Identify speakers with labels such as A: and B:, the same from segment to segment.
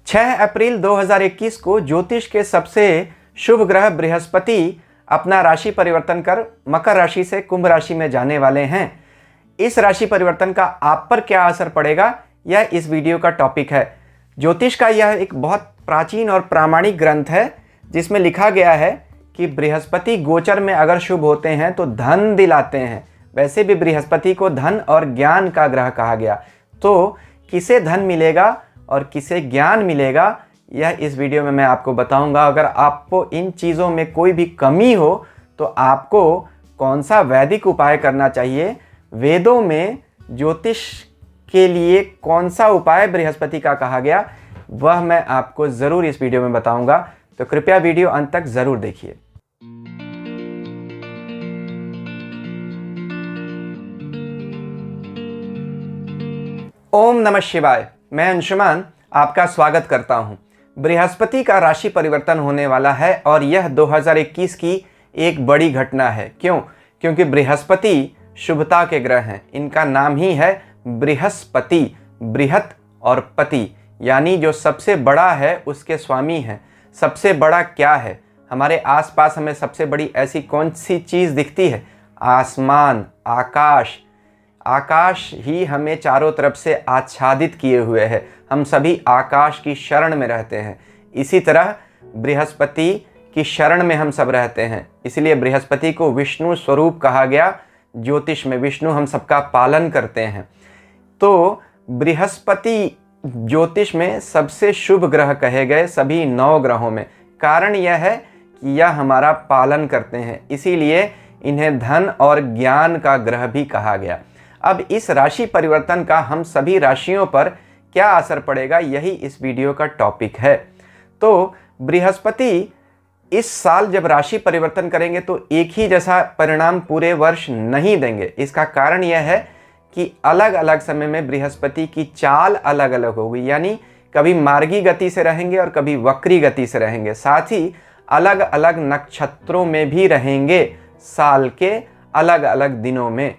A: 6 अप्रैल 2021 को ज्योतिष के सबसे शुभ ग्रह बृहस्पति अपना राशि परिवर्तन कर मकर राशि से कुंभ राशि में जाने वाले हैं। इस राशि परिवर्तन का आप पर क्या असर पड़ेगा, यह इस वीडियो का टॉपिक है। ज्योतिष का यह एक बहुत प्राचीन और प्रामाणिक ग्रंथ है जिसमें लिखा गया है कि बृहस्पति गोचर में अगर शुभ होते हैं तो धन दिलाते हैं। वैसे भी बृहस्पति को धन और ज्ञान का ग्रह कहा गया, तो किसे धन मिलेगा और किसे ज्ञान मिलेगा, यह इस वीडियो में मैं आपको बताऊंगा। अगर आपको इन चीज़ों में कोई भी कमी हो तो आपको कौन सा वैदिक उपाय करना चाहिए, वेदों में ज्योतिष के लिए कौन सा उपाय बृहस्पति का कहा गया, वह मैं आपको ज़रूर इस वीडियो में बताऊंगा। तो कृपया वीडियो अंत तक ज़रूर देखिए। ओम नमः शिवाय। मैं अंशुमान आपका स्वागत करता हूं। बृहस्पति का राशि परिवर्तन होने वाला है और यह 2021 की एक बड़ी घटना है। क्यों? क्योंकि बृहस्पति शुभता के ग्रह हैं। इनका नाम ही है बृहस्पति, बृहत और पति, यानी जो सबसे बड़ा है उसके स्वामी हैं। सबसे बड़ा क्या है? हमारे आसपास हमें सबसे बड़ी ऐसी कौन सी चीज़ दिखती है? आसमान, आकाश। आकाश ही हमें चारों तरफ से आच्छादित किए हुए है। हम सभी आकाश की शरण में रहते हैं। इसी तरह बृहस्पति की शरण में हम सब रहते हैं। इसलिए बृहस्पति को विष्णु स्वरूप कहा गया। ज्योतिष में विष्णु हम सबका पालन करते हैं। तो बृहस्पति ज्योतिष में सबसे शुभ ग्रह कहे गए सभी 9 ग्रहों में। कारण यह है कि यह हमारा पालन करते हैं, इसीलिए इन्हें धन और ज्ञान का ग्रह भी कहा गया। अब इस राशि परिवर्तन का हम सभी राशियों पर क्या असर पड़ेगा, यही इस वीडियो का टॉपिक है। तो बृहस्पति इस साल जब राशि परिवर्तन करेंगे तो एक ही जैसा परिणाम पूरे वर्ष नहीं देंगे। इसका कारण यह है कि अलग अलग समय में बृहस्पति की चाल अलग अलग होगी, यानी कभी मार्गी गति से रहेंगे और कभी वक्री गति से रहेंगे। साथ ही अलग अलग नक्षत्रों में भी रहेंगे साल के अलग अलग दिनों में,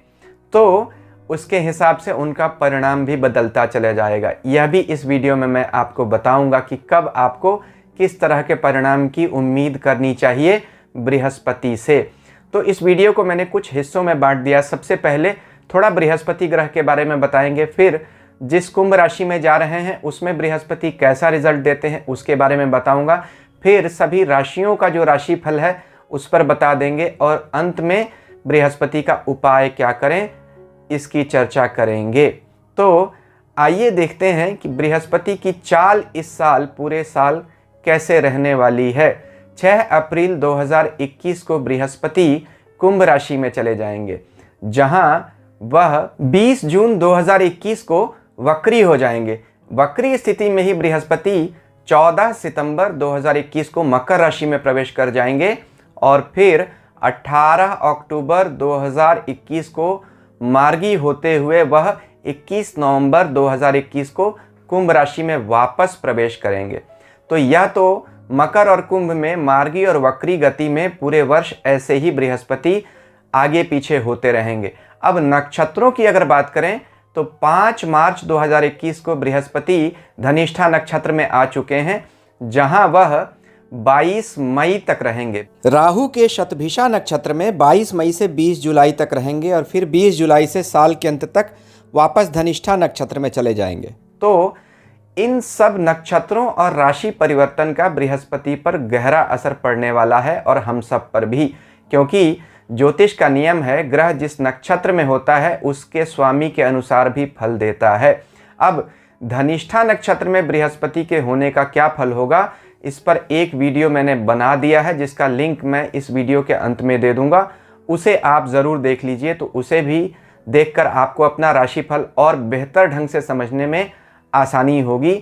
A: तो उसके हिसाब से उनका परिणाम भी बदलता चला जाएगा। यह भी इस वीडियो में मैं आपको बताऊंगा कि कब आपको किस तरह के परिणाम की उम्मीद करनी चाहिए बृहस्पति से। तो इस वीडियो को मैंने कुछ हिस्सों में बांट दिया। सबसे पहले थोड़ा बृहस्पति ग्रह के बारे में बताएंगे, फिर जिस कुंभ राशि में जा रहे हैं उसमें बृहस्पति कैसा रिजल्ट देते हैं उसके बारे में बताऊंगा, फिर सभी राशियों का जो राशिफल है उस पर बता देंगे, और अंत में बृहस्पति का उपाय क्या करें इसकी चर्चा करेंगे। तो आइए देखते हैं कि बृहस्पति की चाल इस साल पूरे साल कैसे रहने वाली है। 6 अप्रैल 2021 को बृहस्पति कुंभ राशि में चले जाएंगे, जहां वह 20 जून 2021 को वक्री हो जाएंगे। वक्री स्थिति में ही बृहस्पति 14 सितंबर 2021 को मकर राशि में प्रवेश कर जाएंगे और फिर 18 अक्टूबर 2021 को मार्गी होते हुए वह 21 नवंबर 2021 को कुंभ राशि में वापस प्रवेश करेंगे। तो यह तो मकर और कुंभ में मार्गी और वक्री गति में पूरे वर्ष ऐसे ही बृहस्पति आगे पीछे होते रहेंगे। अब नक्षत्रों की अगर बात करें तो 5 मार्च 2021 को बृहस्पति धनिष्ठा नक्षत्र में आ चुके हैं, जहां वह 22 मई तक रहेंगे। राहु के शतभिषा नक्षत्र में 22 मई से 20 जुलाई तक रहेंगे और फिर 20 जुलाई से साल के अंत तक वापस धनिष्ठा नक्षत्र में चले जाएंगे। तो इन सब नक्षत्रों और राशि परिवर्तन का बृहस्पति पर गहरा असर पड़ने वाला है और हम सब पर भी, क्योंकि ज्योतिष का नियम है ग्रह जिस नक्षत्र में होता है उसके स्वामी के अनुसार भी फल देता है। अब धनिष्ठा नक्षत्र में बृहस्पति के होने का क्या फल होगा, इस पर एक वीडियो मैंने बना दिया है जिसका लिंक मैं इस वीडियो के अंत में दे दूंगा। उसे आप ज़रूर देख लीजिए, तो उसे भी देखकर आपको अपना राशिफल और बेहतर ढंग से समझने में आसानी होगी।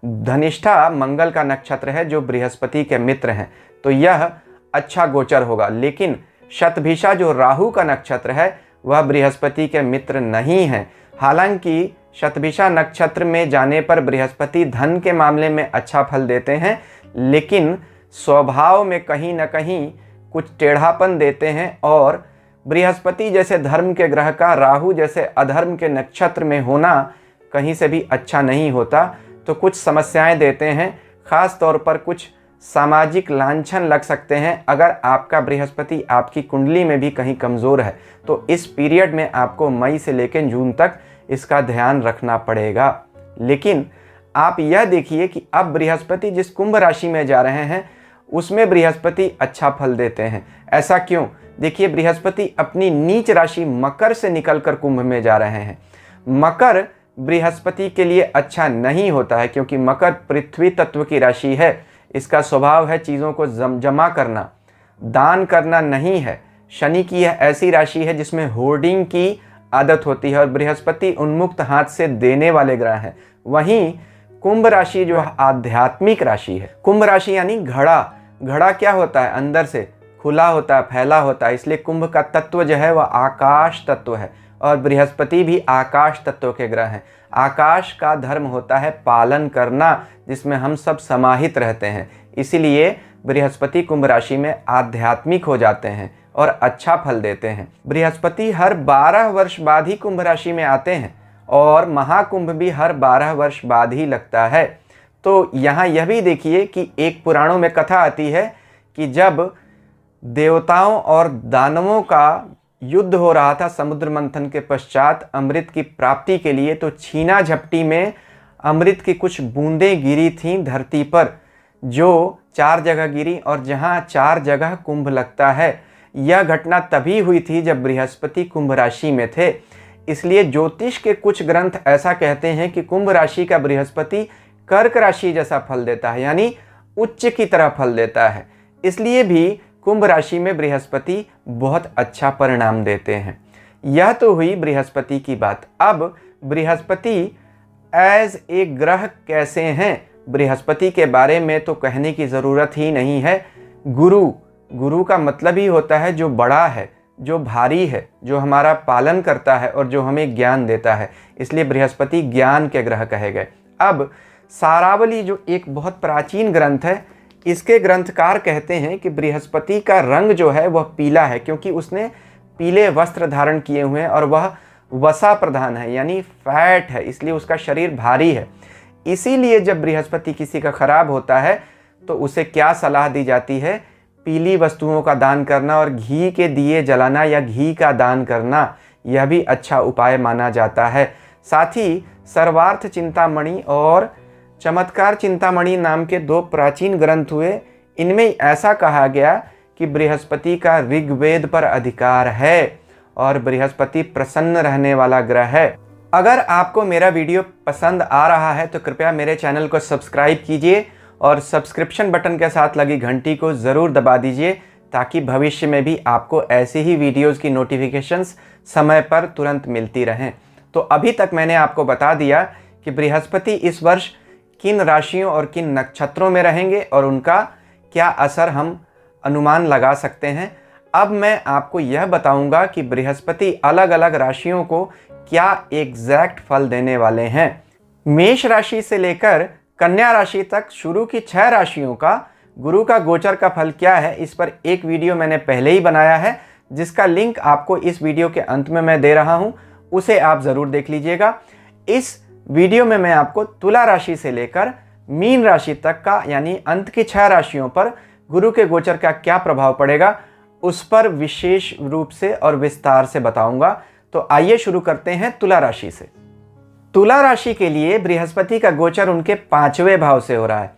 A: धनिष्ठा मंगल का नक्षत्र है जो बृहस्पति के मित्र हैं, तो यह अच्छा गोचर होगा। लेकिन शतभिषा जो राहु का नक्षत्र है वह बृहस्पति के मित्र नहीं है। हालांकि शतभिषा नक्षत्र में जाने पर बृहस्पति धन के मामले में अच्छा फल देते हैं, लेकिन स्वभाव में कहीं ना कहीं कुछ टेढ़ापन देते हैं, और बृहस्पति जैसे धर्म के ग्रह का राहु जैसे अधर्म के नक्षत्र में होना कहीं से भी अच्छा नहीं होता। तो कुछ समस्याएं देते हैं। ख़ास तौर पर कुछ सामाजिक लांछन लग सकते हैं। अगर आपका बृहस्पति आपकी कुंडली में भी कहीं कमज़ोर है तो इस पीरियड में आपको मई से लेकर जून तक इसका ध्यान रखना पड़ेगा। लेकिन आप यह देखिए कि अब बृहस्पति जिस कुंभ राशि में जा रहे हैं उसमें बृहस्पति अच्छा फल देते हैं। ऐसा क्यों? देखिए, बृहस्पति अपनी नीच राशि मकर से निकलकर कुंभ में जा रहे हैं। मकर बृहस्पति के लिए अच्छा नहीं होता है क्योंकि मकर पृथ्वी तत्व की राशि है। इसका स्वभाव है चीज़ों को जमा करना, दान करना नहीं है। शनि की यह ऐसी राशि है जिसमें होर्डिंग की आदत होती है और बृहस्पति उन्मुक्त हाथ से देने वाले ग्रह हैं। वहीं कुंभ राशि जो आध्यात्मिक राशि है, कुंभ राशि यानी घड़ा। घड़ा क्या होता है? अंदर से खुला होता है, फैला होता है। इसलिए कुंभ का तत्व जो है वह आकाश तत्व है और बृहस्पति भी आकाश तत्व के ग्रह हैं। आकाश का धर्म होता है पालन करना, जिसमें हम सब समाहित रहते हैं। इसीलिए बृहस्पति कुंभ राशि में आध्यात्मिक हो जाते हैं और अच्छा फल देते हैं। बृहस्पति हर 12 वर्ष बाद ही कुंभ राशि में आते हैं और महाकुंभ भी हर 12 वर्ष बाद ही लगता है। तो यहाँ यह भी देखिए कि एक पुराणों में कथा आती है कि जब देवताओं और दानवों का युद्ध हो रहा था समुद्र मंथन के पश्चात अमृत की प्राप्ति के लिए, तो छीना झपटी में अमृत की कुछ बूंदें गिरी थीं धरती पर, जो 4 जगह गिरी और जहाँ 4 जगह कुंभ लगता है। यह घटना तभी हुई थी जब बृहस्पति कुंभ राशि में थे। इसलिए ज्योतिष के कुछ ग्रंथ ऐसा कहते हैं कि कुंभ राशि का बृहस्पति कर्क राशि जैसा फल देता है, यानी उच्च की तरह फल देता है। इसलिए भी कुंभ राशि में बृहस्पति बहुत अच्छा परिणाम देते हैं। यह तो हुई बृहस्पति की बात। अब बृहस्पति एज ए ग्रह कैसे हैं? बृहस्पति के बारे में तो कहने की ज़रूरत ही नहीं है। गुरु का मतलब ही होता है जो बड़ा है, जो भारी है, जो हमारा पालन करता है और जो हमें ज्ञान देता है। इसलिए बृहस्पति ज्ञान के ग्रह कहे गए। अब सारावली जो एक बहुत प्राचीन ग्रंथ है, इसके ग्रंथकार कहते हैं कि बृहस्पति का रंग जो है वह पीला है क्योंकि उसने पीले वस्त्र धारण किए हुए हैं और वह वसा प्रधान है, यानी फैट है, इसलिए उसका शरीर भारी है। इसीलिए जब बृहस्पति किसी का खराब होता है तो उसे क्या सलाह दी जाती है? पीली वस्तुओं का दान करना और घी के दिए जलाना या घी का दान करना, यह भी अच्छा उपाय माना जाता है। साथ ही सर्वार्थ चिंतामणि और चमत्कार चिंतामणि नाम के 2 प्राचीन ग्रंथ हुए। इनमें ऐसा कहा गया कि बृहस्पति का ऋग्वेद पर अधिकार है और बृहस्पति प्रसन्न रहने वाला ग्रह है। अगर आपको मेरा वीडियो पसंद आ रहा है तो कृपया मेरे चैनल को सब्सक्राइब कीजिए और सब्सक्रिप्शन बटन के साथ लगी घंटी को ज़रूर दबा दीजिए ताकि भविष्य में भी आपको ऐसे ही वीडियोज़ की नोटिफिकेशंस समय पर तुरंत मिलती रहें। तो अभी तक मैंने आपको बता दिया कि बृहस्पति इस वर्ष किन राशियों और किन नक्षत्रों में रहेंगे और उनका क्या असर हम अनुमान लगा सकते हैं। अब मैं आपको यह बताऊंगा कि बृहस्पति अलग अलग राशियों को क्या एग्जैक्ट फल देने वाले हैं। मेष राशि से लेकर कन्या राशि तक शुरू की 6 राशियों का गुरु का गोचर का फल क्या है, इस पर एक वीडियो मैंने पहले ही बनाया है, जिसका लिंक आपको इस वीडियो के अंत में मैं दे रहा हूं, उसे आप ज़रूर देख लीजिएगा। इस वीडियो में मैं आपको तुला राशि से लेकर मीन राशि तक का यानी अंत की 6 राशियों पर गुरु के गोचर का क्या प्रभाव पड़ेगा उस पर विशेष रूप से और विस्तार से बताऊंगा। तो आइए शुरू करते हैं तुला राशि से। तुला राशि के लिए बृहस्पति का गोचर उनके 5वें भाव से हो रहा है।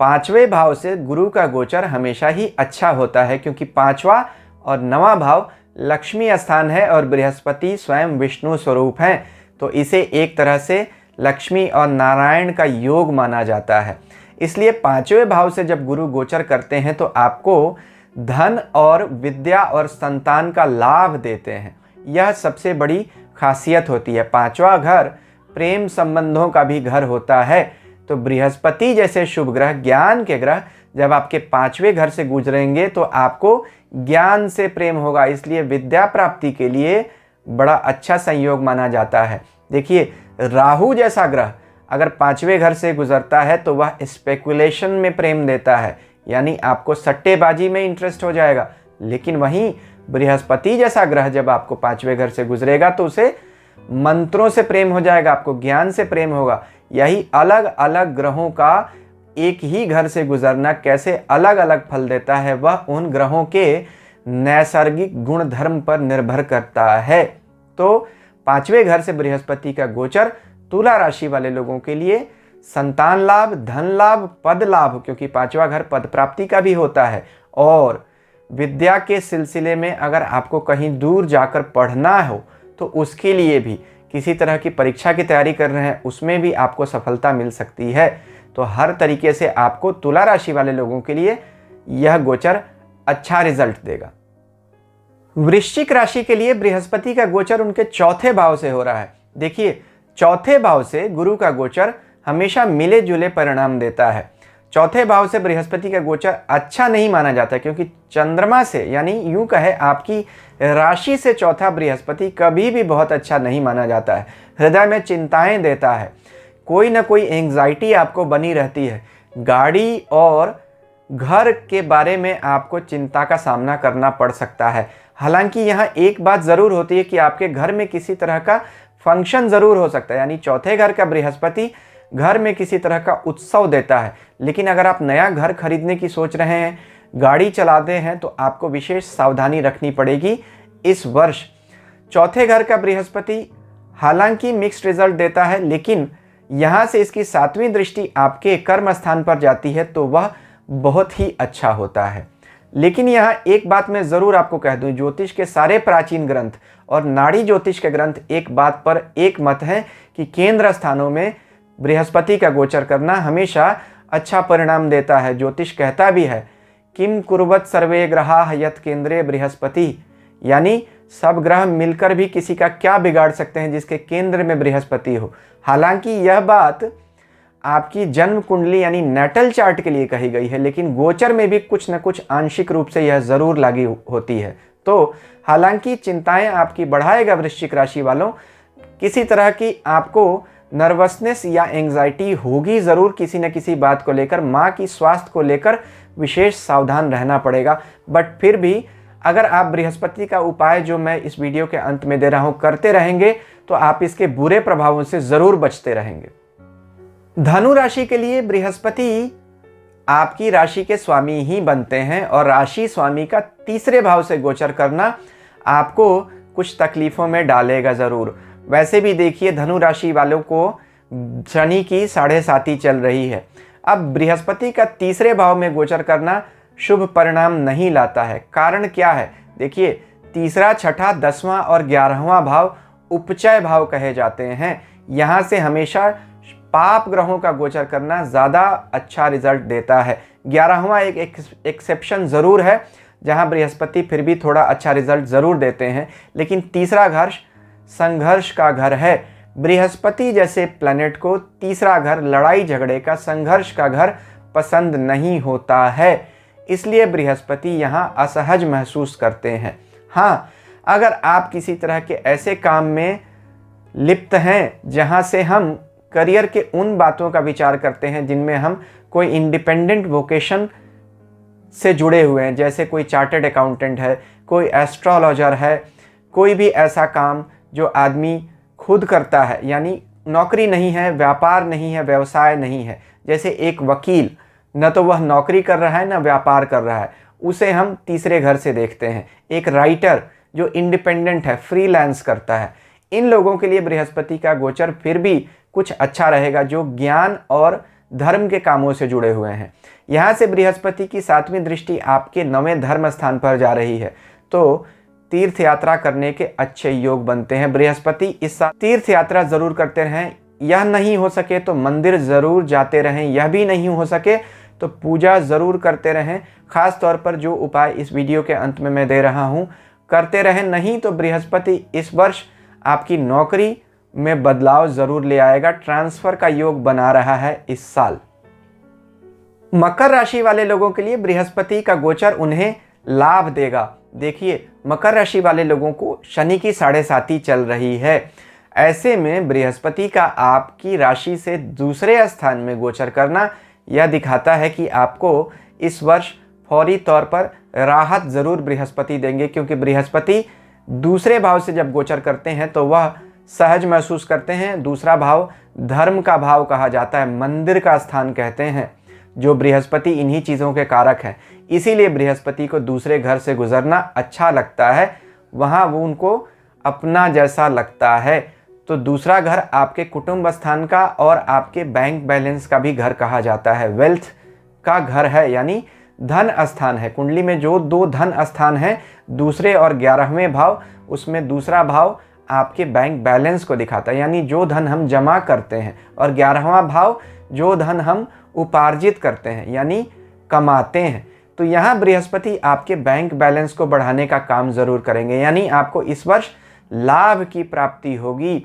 A: 5वें भाव से गुरु का गोचर हमेशा ही अच्छा होता है क्योंकि 5वां और 9वां भाव लक्ष्मी स्थान है और बृहस्पति स्वयं विष्णु स्वरूप हैं, तो इसे एक तरह से लक्ष्मी और नारायण का योग माना जाता है। इसलिए 5वें भाव से जब गुरु गोचर करते हैं तो आपको धन और विद्या और संतान का लाभ देते हैं। यह सबसे बड़ी खासियत होती है। 5वां घर प्रेम संबंधों का भी घर होता है, तो बृहस्पति जैसे शुभ ग्रह, ज्ञान के ग्रह जब आपके 5वें घर से गुजरेंगे तो आपको ज्ञान से प्रेम होगा। इसलिए विद्या प्राप्ति के लिए बड़ा अच्छा संयोग माना जाता है। देखिए, राहु जैसा ग्रह अगर 5वें घर से गुजरता है तो वह स्पेकुलेशन में प्रेम देता है, यानी आपको सट्टेबाजी में इंटरेस्ट हो जाएगा। लेकिन वहीं बृहस्पति जैसा ग्रह जब आपको 5वें घर से गुजरेगा तो उसे मंत्रों से प्रेम हो जाएगा, आपको ज्ञान से प्रेम होगा। यही अलग अलग ग्रहों का एक ही घर से गुजरना कैसे अलग अलग फल देता है, वह उन ग्रहों के नैसर्गिक गुण धर्म पर निर्भर करता है। तो 5वें घर से बृहस्पति का गोचर तुला राशि वाले लोगों के लिए संतान लाभ, धन लाभ, पद लाभ, क्योंकि 5वां घर पद प्राप्ति का भी होता है, और विद्या के सिलसिले में अगर आपको कहीं दूर जाकर पढ़ना हो तो उसके लिए भी, किसी तरह की परीक्षा की तैयारी कर रहे हैं उसमें भी आपको सफलता मिल सकती है। तो हर तरीके से आपको तुला राशि वाले लोगों के लिए यह गोचर अच्छा रिजल्ट देगा। वृश्चिक राशि के लिए बृहस्पति का गोचर उनके चौथे भाव से हो रहा है। देखिए, चौथे भाव से गुरु का गोचर हमेशा मिले जुले परिणाम देता है। चौथे भाव से बृहस्पति का गोचर अच्छा नहीं माना जाता, क्योंकि चंद्रमा से, यानी यूं कहे आपकी राशि से चौथा बृहस्पति कभी भी बहुत अच्छा नहीं माना जाता है। हृदय में चिंताएं देता है, कोई ना कोई एंग्जाइटी आपको बनी रहती है, गाड़ी और घर के बारे में आपको चिंता का सामना करना पड़ सकता है। हालांकि यहाँ एक बात ज़रूर होती है कि आपके घर में किसी तरह का फंक्शन ज़रूर हो सकता है, यानी चौथे घर का बृहस्पति घर में किसी तरह का उत्सव देता है। लेकिन अगर आप नया घर खरीदने की सोच रहे हैं, गाड़ी चलाते हैं, तो आपको विशेष सावधानी रखनी पड़ेगी इस वर्ष। चौथे घर का बृहस्पति हालांकि मिक्स्ड रिजल्ट देता है, लेकिन यहाँ से इसकी 7वीं दृष्टि आपके कर्म स्थान पर जाती है, तो वह बहुत ही अच्छा होता है। लेकिन यहाँ एक बात मैं ज़रूर आपको कह दूँ, ज्योतिष के सारे प्राचीन ग्रंथ और नाड़ी ज्योतिष के ग्रंथ एक बात पर एक मत हैं कि केंद्र स्थानों में बृहस्पति का गोचर करना हमेशा अच्छा परिणाम देता है। ज्योतिष कहता भी है, किम कुर्वत सर्वे ग्रहा यत केंद्रे बृहस्पति, यानी सब ग्रह मिलकर भी किसी का क्या बिगाड़ सकते हैं जिसके केंद्र में बृहस्पति हो। हालांकि यह बात आपकी जन्म कुंडली यानी नेटल चार्ट के लिए कही गई है, लेकिन गोचर में भी कुछ न कुछ आंशिक रूप से यह जरूर लागू होती है। तो हालांकि चिंताएं आपकी बढ़ाएगा वृश्चिक राशि वालों, किसी तरह की आपको नर्वसनेस या एंग्जाइटी होगी ज़रूर किसी न किसी बात को लेकर, माँ की स्वास्थ्य को लेकर विशेष सावधान रहना पड़ेगा। बट फिर भी अगर आप बृहस्पति का उपाय जो मैं इस वीडियो के अंत में दे रहा हूँ करते रहेंगे तो आप इसके बुरे प्रभावों से ज़रूर बचते रहेंगे। धनु राशि के लिए बृहस्पति आपकी राशि के स्वामी ही बनते हैं, और राशि स्वामी का 3रे भाव से गोचर करना आपको कुछ तकलीफ़ों में डालेगा ज़रूर। वैसे भी देखिए, धनु राशि वालों को शनि की 7.5 चल रही है। अब बृहस्पति का 3रे भाव में गोचर करना शुभ परिणाम नहीं लाता है। कारण क्या है? देखिए, 3रा, 6ठा, 10वां और 11वां भाव उपचय भाव कहे जाते हैं। यहाँ से हमेशा पाप ग्रहों का गोचर करना ज़्यादा अच्छा रिजल्ट देता है। 11वां एक एक्सेप्शन ज़रूर है, जहाँ बृहस्पति फिर भी थोड़ा अच्छा रिजल्ट ज़रूर देते हैं, लेकिन 3रा घर संघर्ष का घर है। बृहस्पति जैसे प्लैनेट को 3रा घर लड़ाई झगड़े का, संघर्ष का घर पसंद नहीं होता है, इसलिए बृहस्पति यहाँ असहज महसूस करते हैं। हाँ, अगर आप किसी तरह के ऐसे काम में लिप्त हैं जहाँ से हम करियर के उन बातों का विचार करते हैं जिनमें हम कोई इंडिपेंडेंट वोकेशन से जुड़े हुए हैं, जैसे कोई चार्टर्ड अकाउंटेंट है, कोई एस्ट्रोलॉजर है, कोई भी ऐसा काम जो आदमी खुद करता है, यानी नौकरी नहीं है, व्यापार नहीं है, व्यवसाय नहीं है। जैसे एक वकील, न तो वह नौकरी कर रहा है न व्यापार कर रहा है, उसे हम 3रे घर से देखते हैं। एक राइटर जो इंडिपेंडेंट है, फ्रीलांस करता है, इन लोगों के लिए बृहस्पति का गोचर फिर भी कुछ अच्छा रहेगा, जो ज्ञान और धर्म के कामों से जुड़े हुए हैं। यहाँ से बृहस्पति की 7वीं दृष्टि आपके 9वें धर्म स्थान पर जा रही है, तो तीर्थ यात्रा करने के अच्छे योग बनते हैं। बृहस्पति इस साल तीर्थ यात्रा जरूर करते रहें, यह नहीं हो सके तो मंदिर जरूर जाते रहें, यह भी नहीं हो सके तो पूजा ज़रूर करते रहें। ख़ास तौर पर जो उपाय इस वीडियो के अंत में मैं दे रहा हूँ करते रहें, नहीं तो बृहस्पति इस वर्ष आपकी नौकरी में बदलाव ज़रूर ले आएगा। ट्रांसफ़र का योग बना रहा है इस साल। मकर राशि वाले लोगों के लिए बृहस्पति का गोचर उन्हें लाभ देगा। देखिए, मकर राशि वाले लोगों को शनि की 7.5 चल रही है। ऐसे में बृहस्पति का आपकी राशि से दूसरे स्थान में गोचर करना यह दिखाता है कि आपको इस वर्ष फौरी तौर पर राहत ज़रूर बृहस्पति देंगे, क्योंकि बृहस्पति दूसरे भाव से जब गोचर करते हैं तो वह सहज महसूस करते हैं। दूसरा भाव धर्म का भाव कहा जाता है, मंदिर का स्थान कहते हैं, जो बृहस्पति इन्हीं चीज़ों के कारक हैं। इसीलिए बृहस्पति को दूसरे घर से गुजरना अच्छा लगता है, वहाँ वो उनको अपना जैसा लगता है। तो दूसरा घर आपके कुटुंब स्थान का और आपके बैंक बैलेंस का भी घर कहा जाता है, वेल्थ का घर है, यानी धन स्थान है। कुंडली में जो 2 धन स्थान हैं, दूसरे और 11वें भाव, उसमें दूसरा भाव आपके बैंक बैलेंस को दिखाता है, यानी जो धन हम जमा करते हैं, और 11वां भाव जो धन हम उपार्जित करते हैं यानी कमाते हैं। तो यहाँ बृहस्पति आपके बैंक बैलेंस को बढ़ाने का काम जरूर करेंगे, यानी आपको इस वर्ष लाभ की प्राप्ति होगी।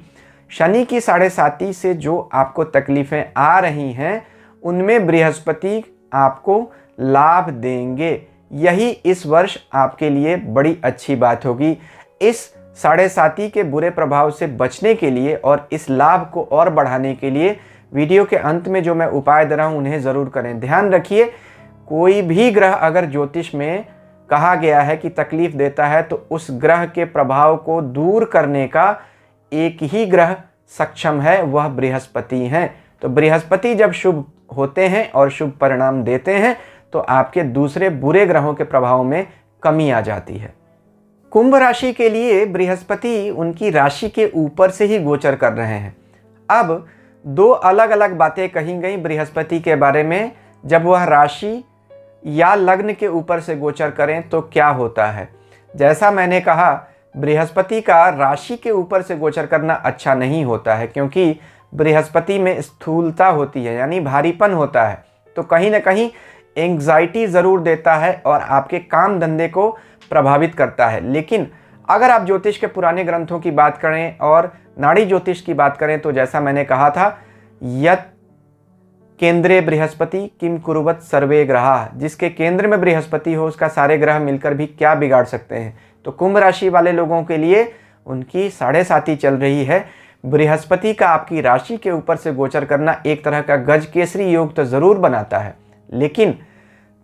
A: शनि की 7.5 से जो आपको तकलीफें आ रही हैं, उनमें बृहस्पति आपको लाभ देंगे। यही इस वर्ष आपके लिए बड़ी अच्छी बात होगी। इस 7.5 के बुरे प्रभाव से बचने के लिए और इस लाभ को और बढ़ाने के लिए वीडियो के अंत में जो मैं उपाय दे रहा हूँ उन्हें ज़रूर करें। ध्यान रखिए, कोई भी ग्रह अगर ज्योतिष में कहा गया है कि तकलीफ देता है, तो उस ग्रह के प्रभाव को दूर करने का एक ही ग्रह सक्षम है, वह बृहस्पति हैं। तो बृहस्पति जब शुभ होते हैं और शुभ परिणाम देते हैं, तो आपके दूसरे बुरे ग्रहों के प्रभाव में कमी आ जाती है। कुंभ राशि के लिए बृहस्पति उनकी राशि के ऊपर से ही गोचर कर रहे हैं। अब 2 अलग अलग बातें कही गई बृहस्पति के बारे में। जब वह राशि या लग्न के ऊपर से गोचर करें तो क्या होता है। जैसा मैंने कहा, बृहस्पति का राशि के ऊपर से गोचर करना अच्छा नहीं होता है, क्योंकि बृहस्पति में स्थूलता होती है, यानी भारीपन होता है। तो कहीं ना कहीं एंग्जाइटी ज़रूर देता है और आपके काम धंधे को प्रभावित करता है। लेकिन अगर आप ज्योतिष के पुराने ग्रंथों की बात करें और नाड़ी ज्योतिष की बात करें, तो जैसा मैंने कहा था, यत केंद्रे बृहस्पति किम कुरुवत सर्वे ग्रहा, जिसके केंद्र में बृहस्पति हो उसका सारे ग्रह मिलकर भी क्या बिगाड़ सकते हैं। तो कुंभ राशि वाले लोगों के लिए उनकी 7.5 चल रही है। बृहस्पति का आपकी राशि के ऊपर से गोचर करना एक तरह का गज केसरी योग तो ज़रूर बनाता है, लेकिन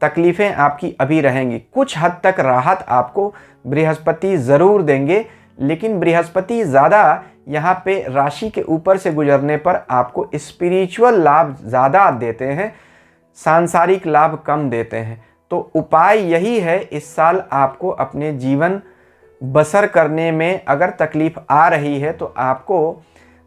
A: तकलीफ़ें आपकी अभी रहेंगी। कुछ हद तक राहत आपको बृहस्पति ज़रूर देंगे, लेकिन बृहस्पति ज़्यादा यहाँ पे राशि के ऊपर से गुजरने पर आपको स्पिरिचुअल लाभ ज़्यादा देते हैं, सांसारिक लाभ कम देते हैं। तो उपाय यही है, इस साल आपको अपने जीवन बसर करने में अगर तकलीफ़ आ रही है तो आपको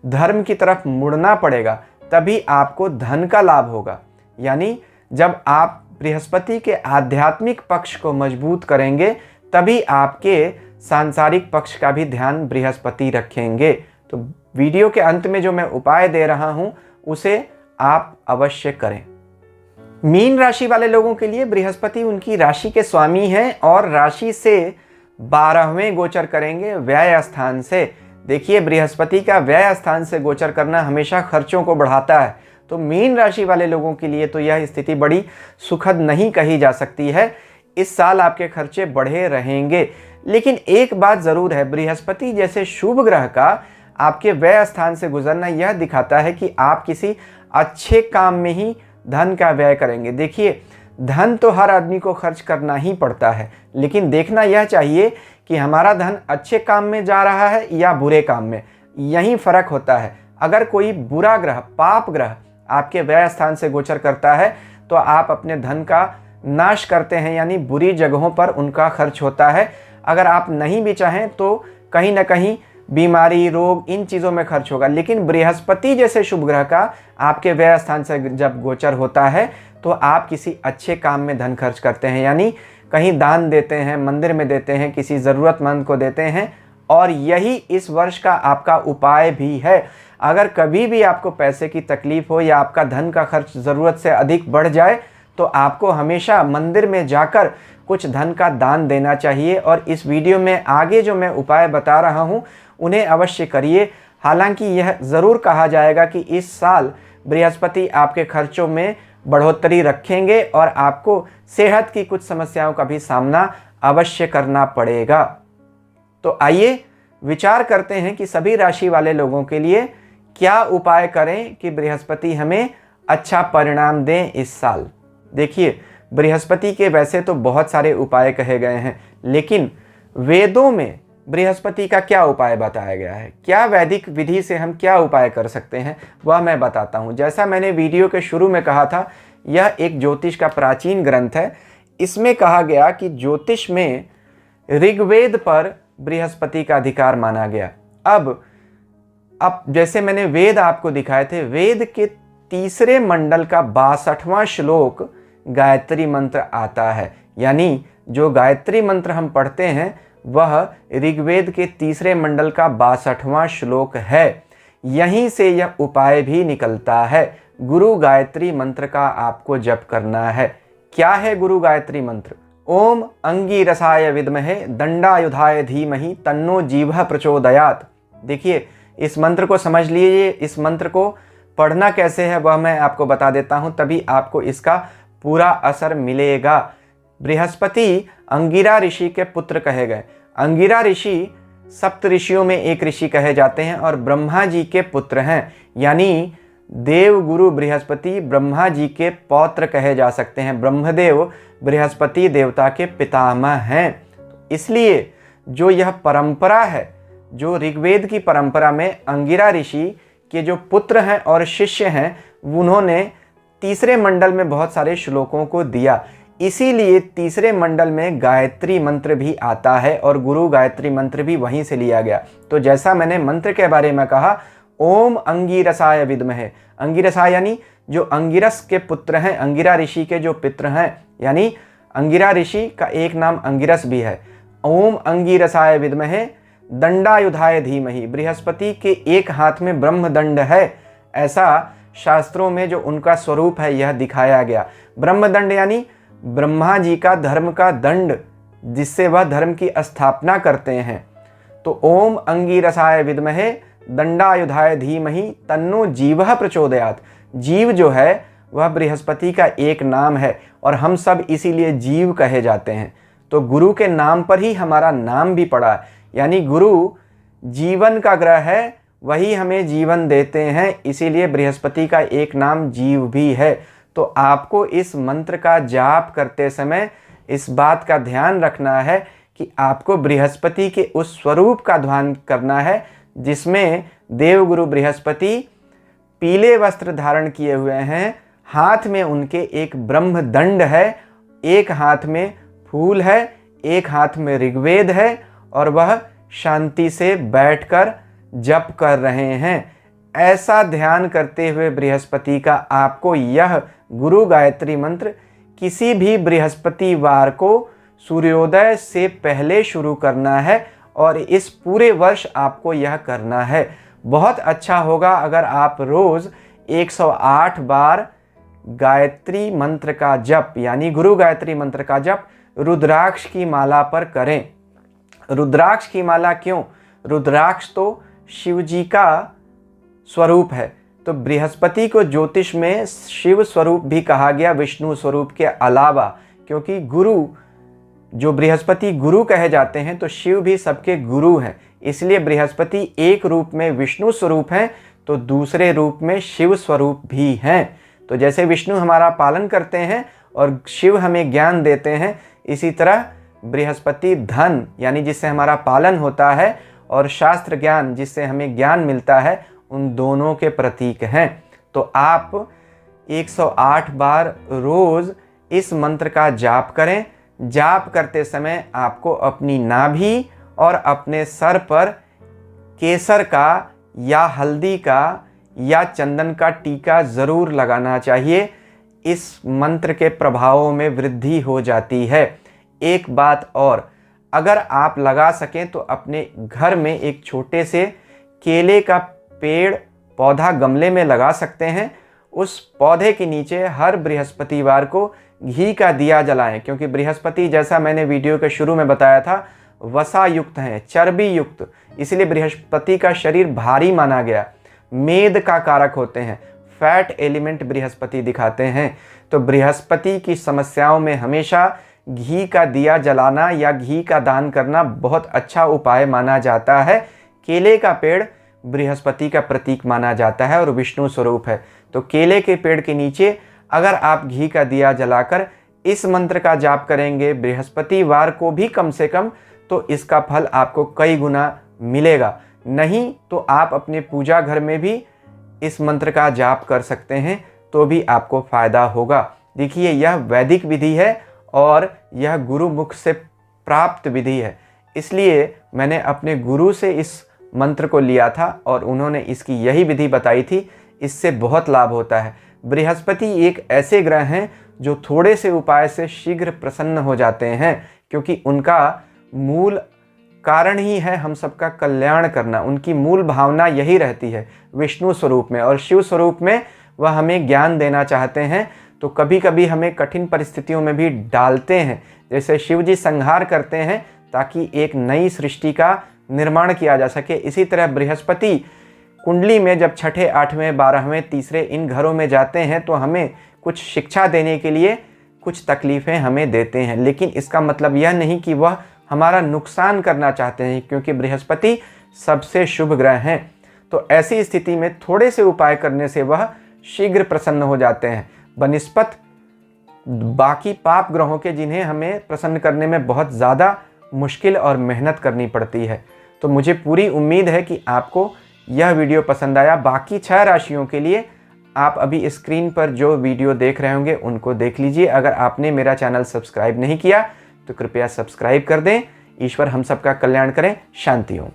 A: धर्म की तरफ मुड़ना पड़ेगा, तभी आपको धन का लाभ होगा। यानी जब आप बृहस्पति के आध्यात्मिक पक्ष को मजबूत करेंगे, तभी आपके सांसारिक पक्ष का भी ध्यान बृहस्पति रखेंगे। तो वीडियो के अंत में जो मैं उपाय दे रहा हूँ उसे आप अवश्य करें। मीन राशि वाले लोगों के लिए बृहस्पति उनकी राशि के स्वामी हैं और राशि से 12वें गोचर करेंगे व्यय स्थान से। देखिए, बृहस्पति का व्यय स्थान से गोचर करना हमेशा खर्चों को बढ़ाता है। तो मीन राशि वाले लोगों के लिए तो यह स्थिति बड़ी सुखद नहीं कही जा सकती है। इस साल आपके खर्चे बढ़े रहेंगे, लेकिन एक बात ज़रूर है, बृहस्पति जैसे शुभ ग्रह का आपके व्यय स्थान से गुजरना यह दिखाता है कि आप किसी अच्छे काम में ही धन का व्यय करेंगे। देखिए, धन तो हर आदमी को खर्च करना ही पड़ता है, लेकिन देखना यह चाहिए कि हमारा धन अच्छे काम में जा रहा है या बुरे काम में, यही फ़र्क होता है। अगर कोई बुरा ग्रह, पाप ग्रह आपके व्यय स्थान से गोचर करता है तो आप अपने धन का नाश करते हैं, यानी बुरी जगहों पर उनका खर्च होता है। अगर आप नहीं भी चाहें तो कहीं ना कहीं बीमारी, रोग, इन चीज़ों में खर्च होगा। लेकिन बृहस्पति जैसे शुभ ग्रह का आपके व्यय स्थान से जब गोचर होता है तो आप किसी अच्छे काम में धन खर्च करते हैं, यानी कहीं दान देते हैं, मंदिर में देते हैं, किसी ज़रूरतमंद को देते हैं। और यही इस वर्ष का आपका उपाय भी है। अगर कभी भी आपको पैसे की तकलीफ हो या आपका धन का खर्च ज़रूरत से अधिक बढ़ जाए, तो आपको हमेशा मंदिर में जाकर कुछ धन का दान देना चाहिए। और इस वीडियो में आगे जो मैं उपाय बता रहा हूँ उन्हें अवश्य करिए। हालांकि यह ज़रूर कहा जाएगा कि इस साल बृहस्पति आपके खर्चों में बढ़ोतरी रखेंगे और आपको सेहत की कुछ समस्याओं का भी सामना अवश्य करना पड़ेगा। तो आइए विचार करते हैं कि सभी राशि वाले लोगों के लिए क्या उपाय करें कि बृहस्पति हमें अच्छा परिणाम दें इस साल। देखिए, बृहस्पति के वैसे तो बहुत सारे उपाय कहे गए हैं, लेकिन वेदों में बृहस्पति का क्या उपाय बताया गया है, क्या वैदिक विधि से हम क्या उपाय कर सकते हैं, वह मैं बताता हूँ। जैसा मैंने वीडियो के शुरू में कहा था, यह एक ज्योतिष का प्राचीन ग्रंथ है। इसमें कहा गया कि ज्योतिष में ऋग्वेद पर बृहस्पति का अधिकार माना गया। अब जैसे मैंने वेद आपको दिखाए थे, वेद के तीसरे मंडल का 62वां श्लोक गायत्री मंत्र आता है। यानी जो गायत्री मंत्र हम पढ़ते हैं वह ऋग्वेद के तीसरे मंडल का 62वां श्लोक है। यहीं से यह उपाय भी निकलता है। गुरु गायत्री मंत्र का आपको जप करना है। क्या है गुरु गायत्री मंत्र? ओम अंगिरसाय विद्महे दंडायुधाय धीमहि तन्नो जीवः प्रचोदयात्। देखिए, इस मंत्र को समझ लीजिए। इस मंत्र को पढ़ना कैसे है वह मैं आपको बता देता हूं, तभी आपको इसका पूरा असर मिलेगा। बृहस्पति अंगिरा ऋषि के पुत्र कहे गए। अंगिरा ऋषि सप्त ऋषियों में एक ऋषि कहे जाते हैं और ब्रह्मा जी के पुत्र हैं। यानी देव गुरु बृहस्पति ब्रह्मा जी के पौत्र कहे जा सकते हैं। ब्रह्मदेव बृहस्पति देवता के पितामह हैं। इसलिए जो यह परंपरा है, जो ऋग्वेद की परंपरा में अंगिरा ऋषि के जो पुत्र हैं और शिष्य हैं, उन्होंने तीसरे मंडल में बहुत सारे श्लोकों को दिया। इसीलिए तीसरे मंडल में गायत्री मंत्र भी आता है और गुरु गायत्री मंत्र भी वहीं से लिया गया। तो जैसा मैंने मंत्र के बारे में कहा, ओम अंगिरसाय विद्महे। अंगिरसाय यानी जो अंगिरस के पुत्र हैं, अंगिरा ऋषि के जो पुत्र हैं, यानी अंगिरा ऋषि का एक नाम अंगिरस भी है। ओम अंगिरसाय विद्महे दंडायुधाय धीमहि। बृहस्पति के एक हाथ में ब्रह्मदंड है, ऐसा शास्त्रों में जो उनका स्वरूप है यह दिखाया गया। ब्रह्मदंड यानी ब्रह्मा जी का धर्म का दंड, जिससे वह धर्म की स्थापना करते हैं। तो ओम अंगिरसाय विद्महे दंडायुधाय धीमहि तन्नो जीवः प्रचोदयात्। जीव जो है वह बृहस्पति का एक नाम है और हम सब इसीलिए जीव कहे जाते हैं। तो गुरु के नाम पर ही हमारा नाम भी पड़ा है। यानी गुरु जीवन का ग्रह है, वही हमें जीवन देते हैं, इसीलिए बृहस्पति का एक नाम जीव भी है। तो आपको इस मंत्र का जाप करते समय इस बात का ध्यान रखना है कि आपको बृहस्पति के उस स्वरूप का ध्यान करना है जिसमें देवगुरु बृहस्पति पीले वस्त्र धारण किए हुए हैं, हाथ में उनके एक ब्रह्मदंड है, एक हाथ में फूल है, एक हाथ में ऋग्वेद है और वह शांति से बैठकर जप कर रहे हैं। ऐसा ध्यान करते हुए बृहस्पति का आपको यह गुरु गायत्री मंत्र किसी भी बृहस्पतिवार को सूर्योदय से पहले शुरू करना है और इस पूरे वर्ष आपको यह करना है। बहुत अच्छा होगा अगर आप रोज 108 बार गायत्री मंत्र का जप, यानी गुरु गायत्री मंत्र का जप रुद्राक्ष की माला पर करें। रुद्राक्ष की माला क्यों? रुद्राक्ष तो शिव जी का स्वरूप है। तो बृहस्पति को ज्योतिष में शिव स्वरूप भी कहा गया विष्णु स्वरूप के अलावा, क्योंकि गुरु जो बृहस्पति गुरु कहे जाते हैं तो शिव भी सबके गुरु हैं। इसलिए बृहस्पति एक रूप में विष्णु स्वरूप हैं तो दूसरे रूप में शिव स्वरूप भी हैं। तो जैसे विष्णु हमारा पालन करते हैं और शिव हमें ज्ञान देते हैं, इसी तरह बृहस्पति धन यानी जिससे हमारा पालन होता है और शास्त्र ज्ञान जिससे हमें ज्ञान मिलता है, उन दोनों के प्रतीक हैं। तो आप 108 बार रोज इस मंत्र का जाप करें। जाप करते समय आपको अपनी नाभि और अपने सर पर केसर का या हल्दी का या चंदन का टीका ज़रूर लगाना चाहिए। इस मंत्र के प्रभावों में वृद्धि हो जाती है। एक बात और, अगर आप लगा सकें तो अपने घर में एक छोटे से केले का पेड़ पौधा गमले में लगा सकते हैं। उस पौधे के नीचे हर बृहस्पतिवार को घी का दिया जलाएं, क्योंकि बृहस्पति जैसा मैंने वीडियो के शुरू में बताया था वसा युक्त हैं, चर्बी युक्त, इसलिए बृहस्पति का शरीर भारी माना गया। मेद का कारक होते हैं, फैट एलिमेंट बृहस्पति दिखाते हैं। तो बृहस्पति की समस्याओं में हमेशा घी का दिया जलाना या घी का दान करना बहुत अच्छा उपाय माना जाता है। केले का पेड़ बृहस्पति का प्रतीक माना जाता है और विष्णु स्वरूप है। तो केले के पेड़ के नीचे अगर आप घी का दिया जलाकर इस मंत्र का जाप करेंगे बृहस्पतिवार को भी कम से कम, तो इसका फल आपको कई गुना मिलेगा। नहीं तो आप अपने पूजा घर में भी इस मंत्र का जाप कर सकते हैं, तो भी आपको फ़ायदा होगा। देखिए, यह वैदिक विधि है और यह गुरु मुख से प्राप्त विधि है, इसलिए मैंने अपने गुरु से इस मंत्र को लिया था और उन्होंने इसकी यही विधि बताई थी। इससे बहुत लाभ होता है। बृहस्पति एक ऐसे ग्रह हैं जो थोड़े से उपाय से शीघ्र प्रसन्न हो जाते हैं, क्योंकि उनका मूल कारण ही है हम सबका कल्याण करना। उनकी मूल भावना यही रहती है विष्णु स्वरूप में, और शिव स्वरूप में वह हमें ज्ञान देना चाहते हैं। तो कभी कभी हमें कठिन परिस्थितियों में भी डालते हैं, जैसे शिव जी संहार करते हैं ताकि एक नई सृष्टि का निर्माण किया जा सके। इसी तरह बृहस्पति कुंडली में जब छठे, आठवें, 12वें, तीसरे इन घरों में जाते हैं तो हमें कुछ शिक्षा देने के लिए कुछ तकलीफ़ें हमें देते हैं, लेकिन इसका मतलब यह नहीं कि वह हमारा नुकसान करना चाहते हैं, क्योंकि बृहस्पति सबसे शुभ ग्रह हैं। तो ऐसी स्थिति में थोड़े से उपाय करने से वह शीघ्र प्रसन्न हो जाते हैं, बनिस्पत बाकी पाप ग्रहों के, जिन्हें हमें प्रसन्न करने में बहुत ज़्यादा मुश्किल और मेहनत करनी पड़ती है। तो मुझे पूरी उम्मीद है कि आपको यह वीडियो पसंद आया। बाकी 6 राशियों के लिए आप अभी स्क्रीन पर जो वीडियो देख रहे होंगे उनको देख लीजिए। अगर आपने मेरा चैनल सब्सक्राइब नहीं किया तो कृपया सब्सक्राइब कर दें। ईश्वर हम सबका कल्याण करें। शांति हो।